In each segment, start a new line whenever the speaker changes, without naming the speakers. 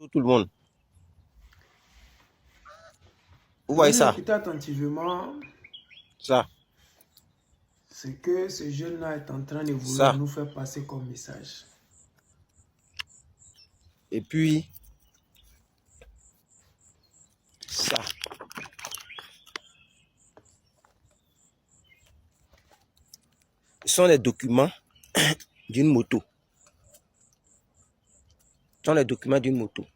Tout le monde. Vous voyez
Venez
ça?
écouter attentivement
Ça.
ce que ce jeune-là est en train de vouloir
Ça.
nous faire passer comme message.
Et puis, ça. Ce sont les documents d'une moto. Ce sont les documents d'une moto.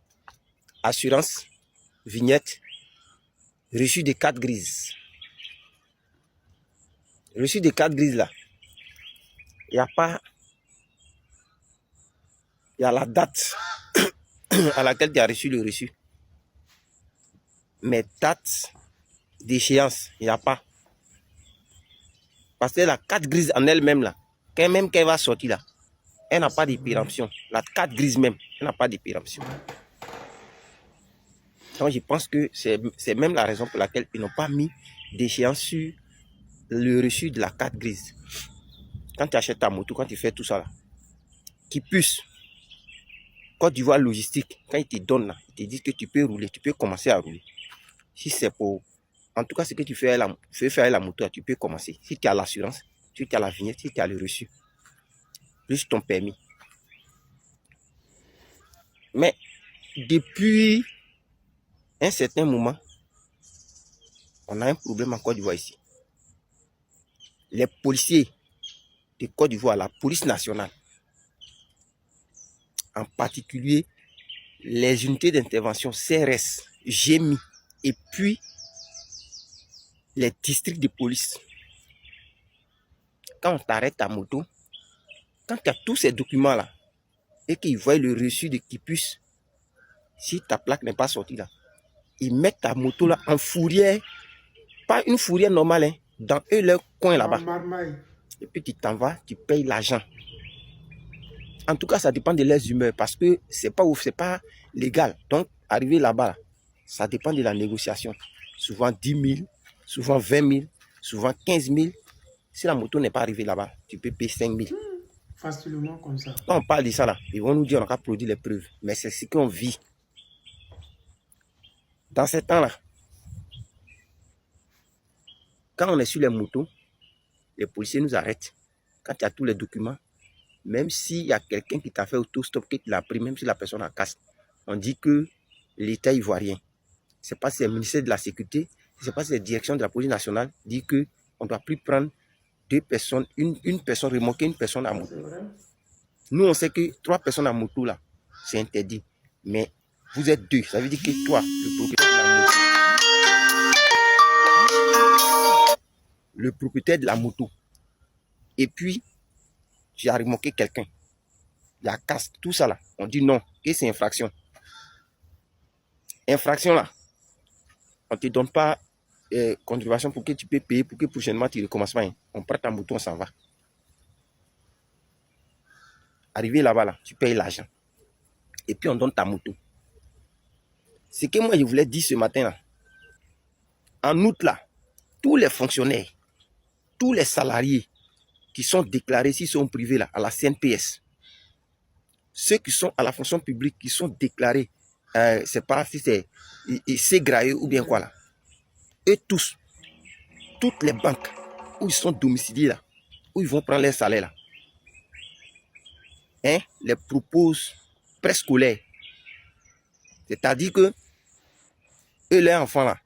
Assurance, vignette, reçu des cartes grises. Reçu des cartes grises là. Il n'y a pas... Il y a la date à laquelle tu as reçu le reçu. Mais date d'échéance, il n'y a pas. Parce que la carte grise en elle-même là, même qu'elle va sortir là, elle n'a pas de péremption. La carte grise même, elle n'a pas de péremption. Donc je pense que c'est même la raison pour laquelle ils n'ont pas mis d'échéance sur le reçu de la carte grise. Quand tu achètes ta moto, quand tu fais tout ça là, qui puisse, Côte d'Ivoire logistique, quand ils te donnent là, ils te disent que tu peux rouler, tu peux commencer à rouler. Si c'est pour, en tout cas ce que tu fais faire la moto, tu peux commencer. Si tu as l'assurance, si tu as la vignette, si tu as le reçu, plus ton permis. Mais depuis un certain moment, on a un problème en Côte d'Ivoire ici. Les policiers de Côte d'Ivoire, la police nationale, en particulier les unités d'intervention CRS, GMI, et puis les districts de police. Quand on t'arrête ta moto, quand tu as tous ces documents-là, et qu'ils voient le reçu de Kipus, si ta plaque n'est pas sortie là, ils mettent ta moto là en fourrière, pas une fourrière normale, hein, dans leur coin là-bas. Et puis tu t'en vas, tu payes l'argent. En tout cas, ça dépend de leurs humeurs parce que c'est pas légal. Donc, arriver là-bas, ça dépend de la négociation. Souvent 10 000, souvent 20 000, souvent 15 000. Si la moto n'est pas arrivée là-bas, tu peux payer 5 000.
Facilement comme ça.
Quand on parle de ça là, ils vont nous dire on a produit les preuves. Mais c'est ce qu'on vit. Dans ces temps-là, quand on est sur les motos, les policiers nous arrêtent. Quand il y a tous les documents, même s'il y a quelqu'un qui t'a fait autostop, qui l'a pris, même si la personne a casse, on dit que l'État ivoirien, c'est pas si c'est le ministère de la Sécurité, c'est pas si c'est la direction de la police nationale, dit qu'on ne doit plus prendre deux personnes, une personne remorquée, une personne à moto. Nous, on sait que 3 personnes à moto, là, c'est interdit. Mais vous êtes 2. Ça veut dire que toi, le propriétaire de la moto, et puis, tu as remorqué quelqu'un, il y a casque, tout ça là, on dit non, que c'est infraction. Infraction là, on ne te donne pas contribution pour que tu peux payer, pour que prochainement tu ne recommences pas. Hein. On prend ta moto, on s'en va. Arrivé là-bas, là, tu payes l'argent. Et puis on donne ta moto. Ce que moi je voulais dire ce matin là, en août là, tous les fonctionnaires, tous les salariés qui sont déclarés, s'ils sont privés là, à la CNPS, ceux qui sont à la fonction publique, qui sont déclarés, c'est pas si c'est graillé ou bien quoi là, eux tous, toutes les banques où ils sont domiciliés là, où ils vont prendre leur salaire là, hein, les proposent préscolaires. C'est-à-dire que eux, leurs enfants là,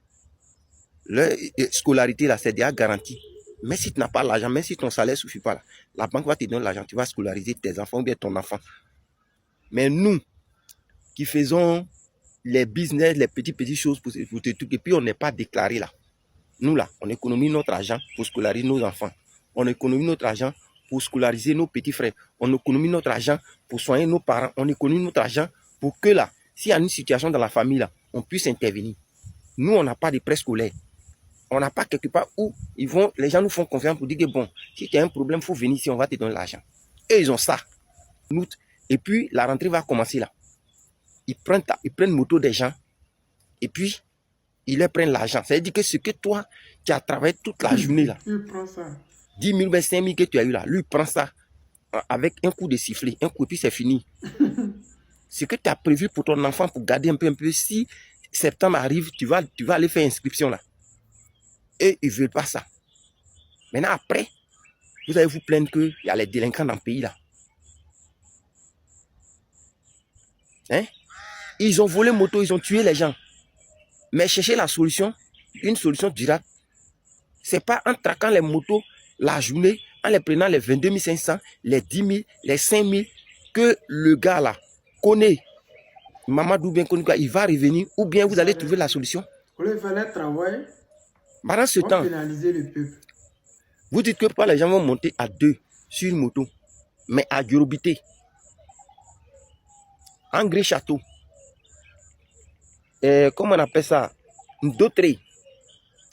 leur scolarité là, c'est déjà garanti. Mais si tu n'as pas l'argent, même si ton salaire ne suffit pas là, la banque va te donner l'argent, tu vas scolariser tes enfants ou bien ton enfant. Mais nous, qui faisons les business, les petites choses pour te trucs, et puis on n'est pas déclaré là. Nous là, on économise notre argent pour scolariser nos enfants. On économise notre argent pour scolariser nos petits frères. On économise notre argent pour soigner nos parents. On économise notre argent pour que là, s'il y a une situation dans la famille là, on puisse intervenir. Nous, on n'a pas de préscolaire. On n'a pas quelque part où les gens nous font confiance pour dire que bon, si tu as un problème, il faut venir ici, on va te donner l'argent. Et ils ont ça. Et puis, la rentrée va commencer là. Ils prennent moto des gens et puis, ils leur prennent l'argent. Ça veut dire que ce que toi, tu as travaillé toute la journée là,
Il prend ça.
10 000, 5 000 que tu as eu là, lui, il prend ça avec un coup de sifflet, un coup, et puis c'est fini. Ce que tu as prévu pour ton enfant, pour garder un peu, si septembre arrive, tu vas aller faire inscription là. Et ils ne veulent pas ça. Maintenant, après, vous allez vous plaindre qu'il y a les délinquants dans le pays là. Hein? Ils ont volé moto, ils ont tué les gens. Mais chercher la solution, une solution durable, c'est pas en traquant les motos la journée, en les prenant les 22 500, les 10 000, les 5 000, que le gars là connaît. Mamadou bien connu, il va revenir, ou bien vous allez trouver la solution.
Il fallait travailler.
Pendant ce temps,
pénaliser le peuple.
Vous dites que pas les gens vont monter à 2 sur une moto, mais à Yorobité, en Gré Château, comment on appelle ça, d'autres.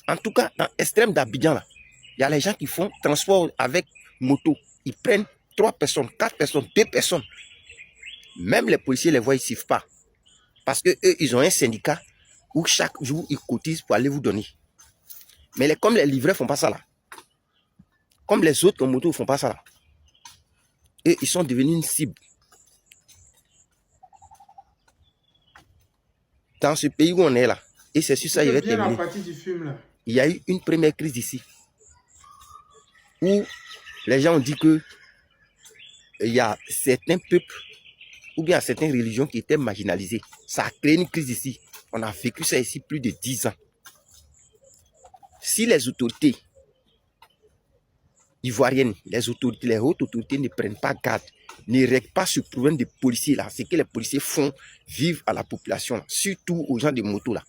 En tout cas, dans l'extrême d'Abidjan, là, il y a les gens qui font transport avec moto. Ils prennent 3 personnes, 4 personnes, 2 personnes. Même les policiers les voient, ils ne suivent pas. Parce qu'eux, ils ont un syndicat où chaque jour, ils cotisent pour aller vous donner. Mais comme les livreurs ne font pas ça là, comme les autres en moto ne font pas ça là, et ils sont devenus une cible. Dans ce pays où on est là, et c'est sur ça qu'il va terminer. Il y a eu une première crise ici, où les gens ont dit que il y a certains peuples, ou bien certaines religions qui étaient marginalisées. Ça a créé une crise ici. On a vécu ça ici plus de 10 ans. Si les autorités ivoiriennes, les hautes autorités ne prennent pas garde, ne règlent pas ce problème des policiers là, c'est que les policiers font vivre à la population, là, surtout aux gens de moto là.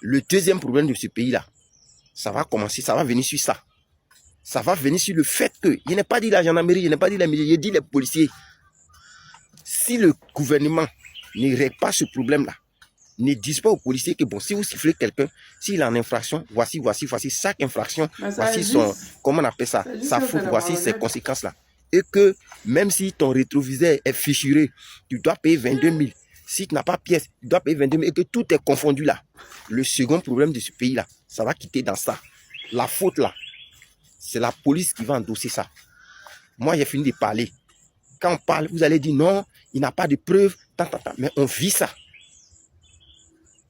Le deuxième problème de ce pays là, ça va commencer, ça va venir sur ça. Ça va venir sur le fait que, je n'ai pas dit la gendarmerie, je n'ai pas dit la milice, j'ai dit les policiers. Si le gouvernement ne règle pas ce problème là, ne disent pas aux policiers que bon, si vous sifflez quelqu'un, s'il est en infraction, voici chaque infraction, voici son, comment on appelle ça, sa faute, voici ses conséquences là. Et que même si ton rétroviseur est fissuré, tu dois payer 22 000. Si tu n'as pas pièce, tu dois payer 22 000 et que tout est confondu là. Le second problème de ce pays là, ça va quitter dans ça. La faute là, c'est la police qui va endosser ça. Moi, j'ai fini de parler. Quand on parle, vous allez dire non, il n'a pas de preuves, mais on vit ça.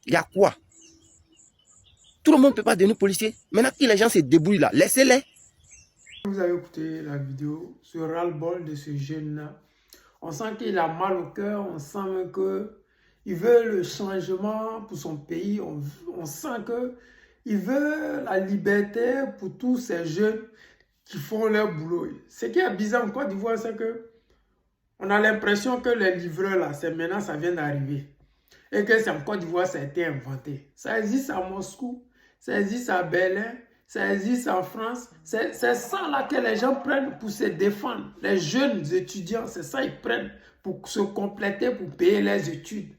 Il y a quoi? Tout le monde ne peut pas devenir policier. Maintenant que les gens se débrouillent là, laissez-les.
Vous avez écouté la vidéo sur le ras-le-bol de ce jeune-là. On sent qu'il a mal au cœur, on sent qu'il veut le changement pour son pays. On sent qu'il veut la liberté pour tous ces jeunes qui font leur boulot. Ce qui est bizarre en Côte d'Ivoire, c'est que on a l'impression que les livreurs là, c'est maintenant, ça vient d'arriver. Et que c'est en Côte d'Ivoire, ça a été inventé. Ça existe à Moscou, ça existe à Berlin, ça existe en France. C'est ça là que les gens prennent pour se défendre. Les jeunes étudiants, c'est ça ils prennent pour se compléter, pour payer les études.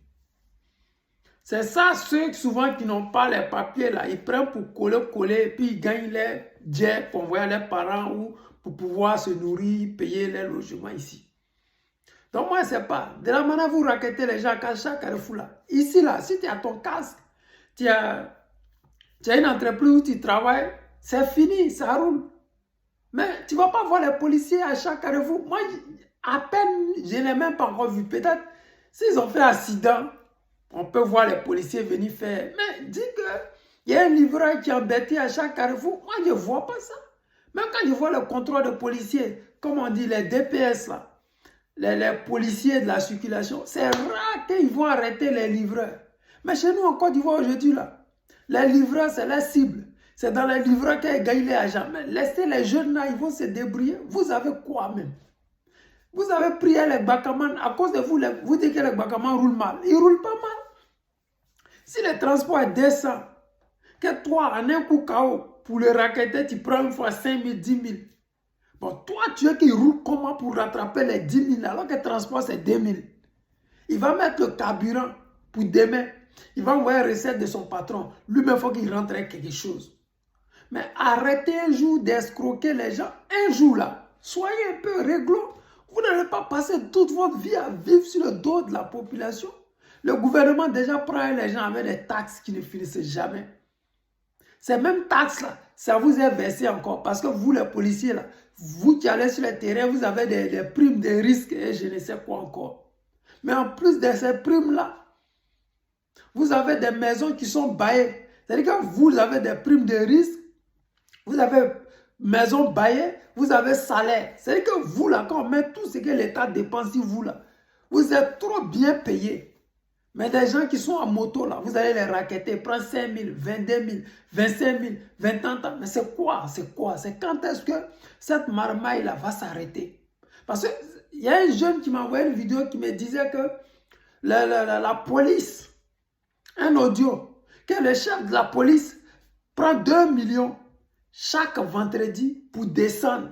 C'est ça ceux souvent qui n'ont pas les papiers là, ils prennent pour coller, et puis ils gagnent les jets pour envoyer leurs parents ou pour pouvoir se nourrir, payer les logements ici. Donc moi, je ne sais pas. De la manière vous raquettez les gens à chaque carrefour là. Ici là, si tu as ton casque, tu as une entreprise où tu travailles, c'est fini, ça roule. Mais tu ne vas pas voir les policiers à chaque carrefour. Moi, à peine, je ne l'ai même pas encore vu. Peut-être, s'ils ont fait un accident, on peut voir les policiers venir faire. Mais dis qu'il y a un livreur qui est embêté à chaque carrefour. Moi, je ne vois pas ça. Même quand je vois le contrôle de policiers, comme on dit, les DPS là, les policiers de la circulation, c'est rare qu'ils vont arrêter les livreurs. Mais chez nous, en Côte d'Ivoire aujourd'hui, là, les livreurs, c'est la cible. C'est dans les livreurs qu'ils gagnent les agents. Mais laissez les jeunes là, ils vont se débrouiller. Vous avez quoi même? Vous avez pris les Bakaman, à cause de vous, vous dites que les Bakaman roulent mal. Ils ne roulent pas mal. Si le transport est décent, que toi, en un coup KO, pour le racketter, tu prends une fois 5 000, 10 000. Bon, toi, tu veux qu'il roule comment pour rattraper les 10 000 alors que le transport c'est 2 000. Il va mettre le carburant pour demain. Il va envoyer une recette de son patron. Lui-même, il faut qu'il rentre avec quelque chose. Mais arrêtez un jour d'escroquer les gens. Un jour là, soyez un peu réglo. Vous n'allez pas passer toute votre vie à vivre sur le dos de la population. Le gouvernement déjà prend les gens avec des taxes qui ne finissent jamais. Ces mêmes taxes là, ça vous est versé encore. Parce que vous, les policiers, là, vous qui allez sur le terrain, vous avez des primes de risque et je ne sais quoi encore. Mais en plus de ces primes-là, vous avez des maisons qui sont baillées. C'est-à-dire que vous avez des primes de risque, vous avez maison baillée, vous avez salaire. C'est-à-dire que vous, là, quand on met tout ce que l'État dépense sur vous, là, vous êtes trop bien payé. Mais des gens qui sont en moto, là, vous allez les raqueter, prendre 5 000, 22 000, 25 000, 20 ans. Mais c'est quoi? C'est quoi? C'est quand est-ce que cette marmaille-là va s'arrêter? Parce qu'il y a un jeune qui m'a envoyé une vidéo qui me disait que la police, un audio, que le chef de la police prend 2 millions chaque vendredi pour descendre.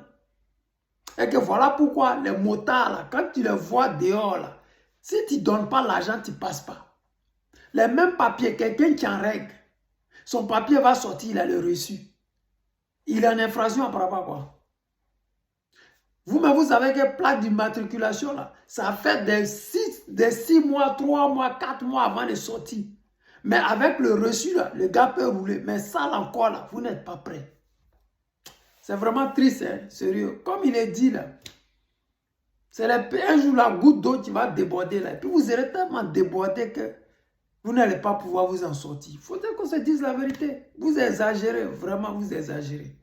Et que voilà pourquoi les motards, là, quand tu les vois dehors, là, si tu ne donnes pas l'argent, tu ne passes pas. Les mêmes papiers, quelqu'un qui en règle, son papier va sortir, il a le reçu. Il est en infraction par rapport à quoi? Vous-même, vous savez que plaque d'immatriculation, là, ça fait des 6 mois, 3 mois, 4 mois avant de sortir. Mais avec le reçu, là, le gars peut rouler. Mais ça, là, encore, là, vous n'êtes pas prêt. C'est vraiment triste, hein, sérieux. Comme il est dit, là, c'est un jour la goutte d'eau qui va déborder là. Et puis vous serez tellement débordé que vous n'allez pas pouvoir vous en sortir. Il faudrait qu'on se dise la vérité. Vous exagérez, vraiment vous exagérez.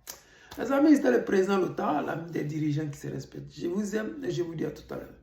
Les amis, c'était le président Lothar, l'ami des dirigeants qui se respectent. Je vous aime et je vous dis à tout à l'heure.